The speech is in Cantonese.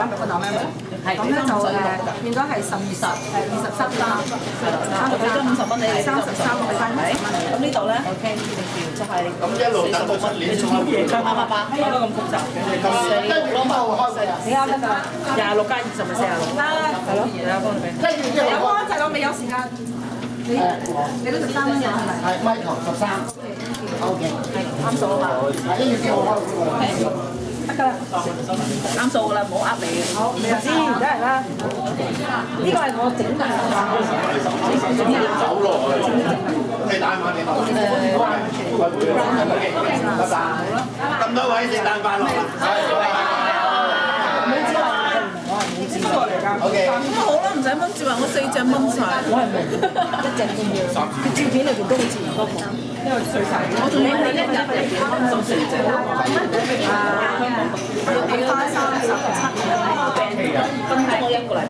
咪個檔咩？咁咧就變咗係23單，俾咗50蚊你哋33俾翻50蚊。咁呢度咧？OK，就係咁一路等到出年仲有嘢888，講得咁複雜嘅。你啱得㗎啦26加20咪46。得，係咯，你有幫你俾。有幫就係我未有時間。你都13蚊嘅係咪？係Michael 13。OK。啱數啊嘛。係呢個叫我開。得㗎啦。啱數㗎啦，唔好呃你。好，你又知，梗係啦。呢個係我整㗎。走落去。你帶埋你落去。咁多位聖誕快樂啊！OK。咁好啦，唔使掹住話，我4隻掹晒。我係明，1隻都要。佢照片裏邊都好似唔多個。因為碎晒。我仲要你1日入邊掹到4隻。要俾翻37分鐘我1個禮拜。